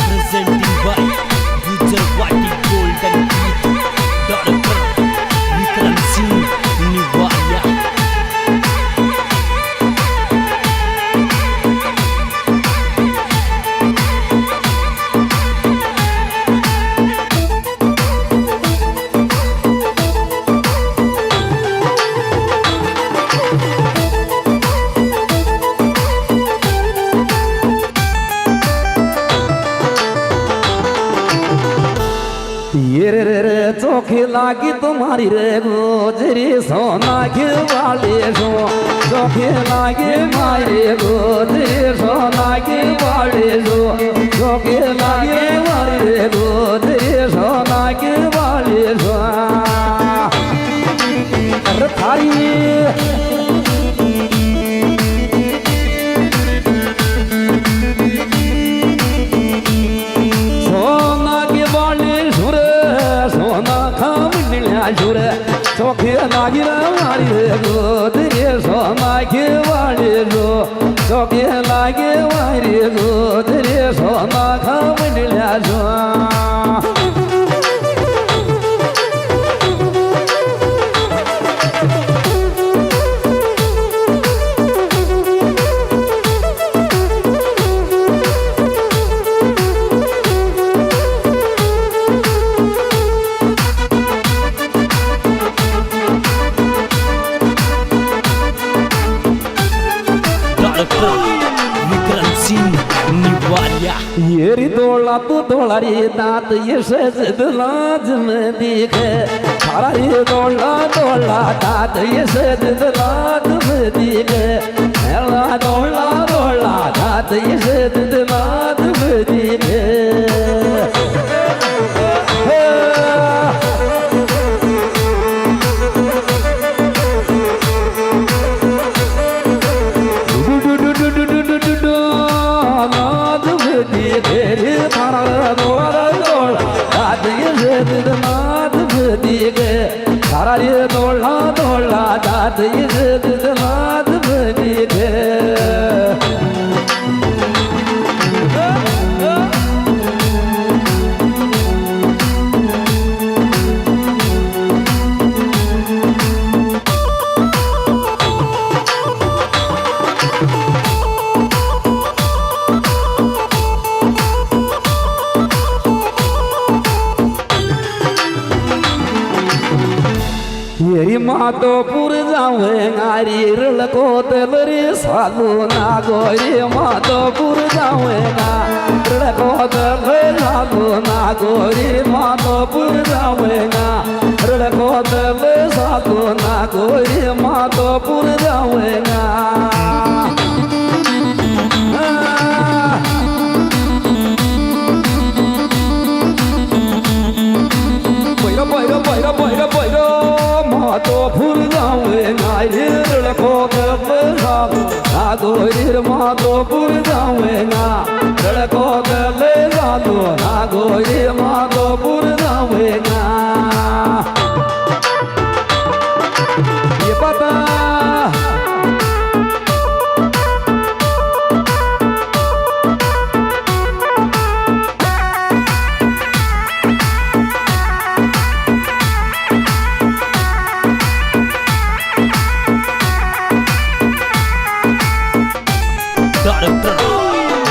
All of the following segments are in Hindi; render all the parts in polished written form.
Presenting by Gujarwati Golden Beat, Dr. Vikram Singh Niwaria. ये रे चोखी लागी तुम्हारी रे गोजरी सोना के वाले सो चोखी लागे मारे गोजरी सोना के वाले सो चोखी लागे मारे गोजरी सोना के वाले सो अरे थारी जुरे चोखे लागी मारी गोदरे सोना के वाले जो चोखे लागे मारी गोदरे सोना खामल्या जो Vikram Singh Niwaria. येरी तोला तू तोला रे दांत ये सजद लाज में दिखे सारा ये तोला तोला दांत ये सजद लाज में दिखे मेरा तोला तोला दांत ये सजद लाज में दिखे सारा ये तोला तोला दाद ये दाद बनी गे येरी माधोपुर जावे गारी रळको तलरी सालू नागोरी माधोपुर जावे गा रळको तलरी सालू नागोरी माधोपुर जावे गा रळको तलरी सालू नागोरी माधोपुर जावे गा बैरो बैरो बैरो बैरो बैरो माधोपुर जावे गारी रळको तलरी सालू नागोरी माधोपुर जावे गा रळको तलरी सालू नागोरी माधोपुर जावे गा ये पता Dr.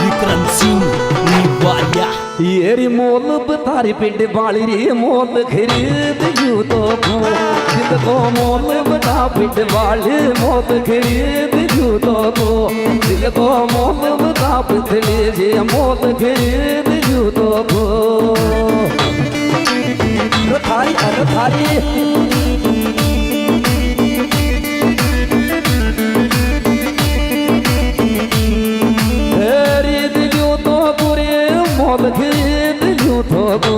Vikram Singh Niwaria. येरी मोल बतारी पिंड बाली रे मोल खरीद यू तो को जिद को मोल बता पिंड बाली मोल खरीद यू तो को दिल को मोल बता पिंडली जे मोल खरीद यू तो को थारी अरे थारी मोल खरीद यू तो को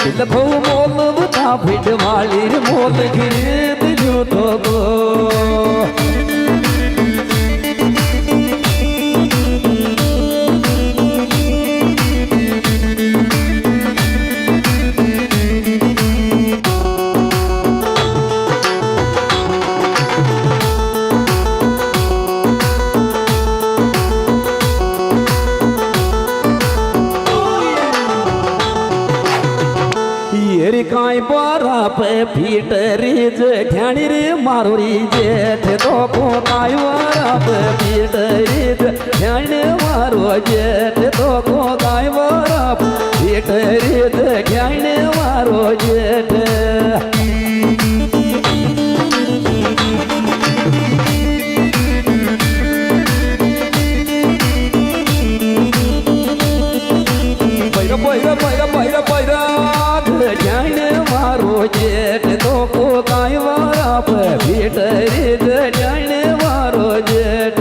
दिल को मोल बता पिंड वाली मोल खरीद यू तो को કાંઈ બરાપ ફીટરી જેઠાણી રે મારો રી જેઠ તો કાંઈ બરાપ ફીટરી જેઠાણી મારો જેઠ તો કાંઈ બરાપ ફીટરી જેઠાણી મારો જેઠ જાણે મારો જેઠ તો કાંઈ વારાપ ભીટરી જાણે મારો જેઠ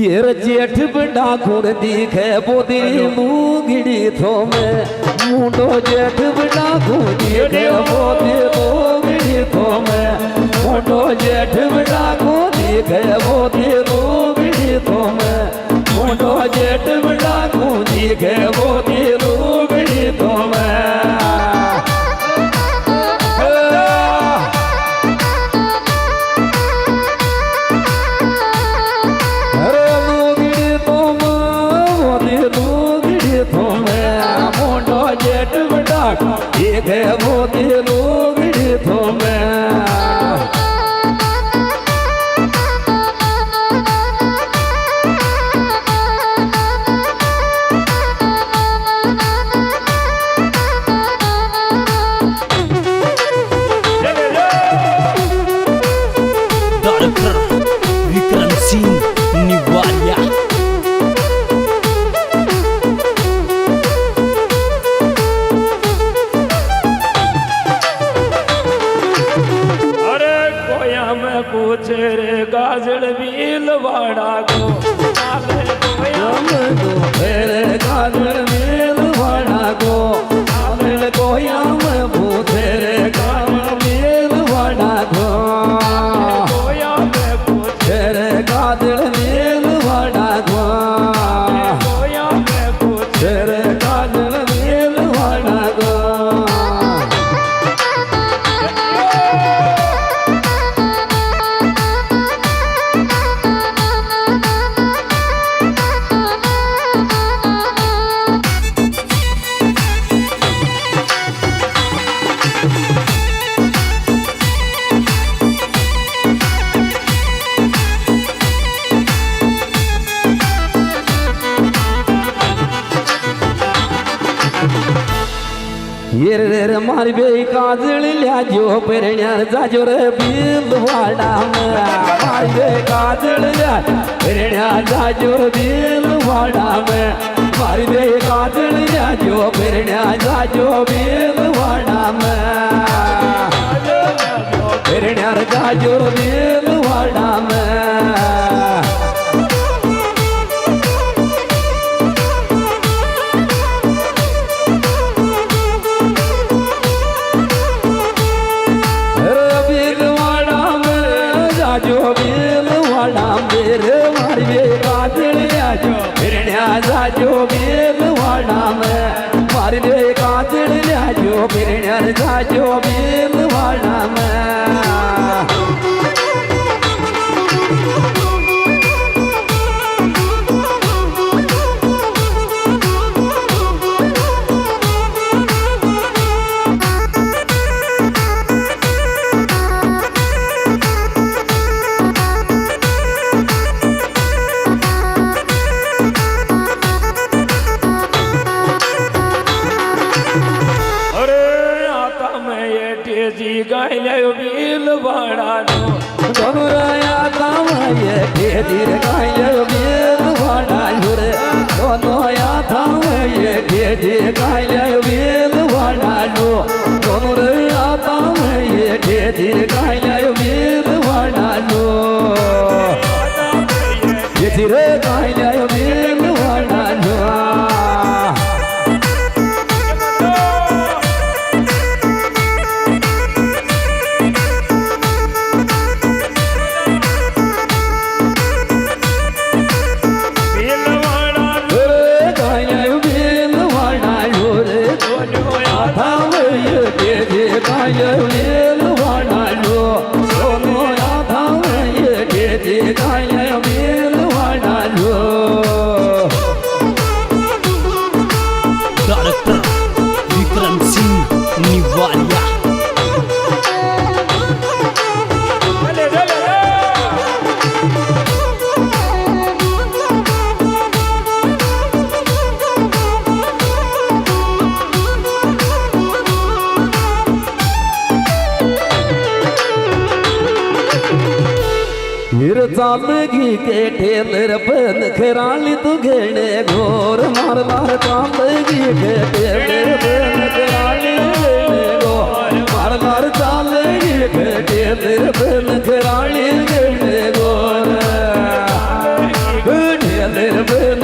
યેર જેઠ બડા ખૂણ દીખે પોતરી મૂગડી થોમે મૂંડો જેઠ બડા ખૂણ દીખે પોતે મૂગડી થોમે મૂંડો જેઠ બડા ખૂણ દીખે પોતે મૂગડી થોમે મૂંડો જેઠ બડા ખૂણ દીખે પોતે મૂગડી થોમે एक है वो लोग तो मैं डॉक्टर विक्रम सिंह निवालिया पूछ रे गाजड़ भीलवाड़ा को गाजड़ भीलवाड़ा को कोयम पूछ रे गाजड़ भीलवाड़ा को पूछ रे गाजड़ भीलवाड़ा को पूछ रे गाजड़ भीलवाड़ा को रे मारी बे काजल ल्याजो पेरण्यार जाजो रे भीलवाड़ा में मारी बे काजल ल्या पेरण्यार जाजो रे भीलवाड़ा में मारी बे काजल ल्याजो पेरण्यार जाजो भीलवाड़ा में पेरण्यार जाजो भीलवाड़ा में जो भीलवाड़ा मेरे मारी बे काजल ल्याजो फिरण्या जाजो भीलवाड़ा में मारी बे काजल ल्याजो फिरण्या जाजो भीलवाड़ा में भीलवाड़ा दोनों काम ये धीरे गाय भीलवाड़ा रे दोनों काम ये धीरे गाय भीलवाड़ा दोनों काम ये धीरे गाय भीलवाड़ा ये धीरे गाय भीलवाड़ा चालगी के टेलर बन खराली तू घेणे घोर मारदार चालगी के टेलर बन खराली घेणे घोर मारदार चालगी के टेलर बन खराली घेणे घोर टेलर बन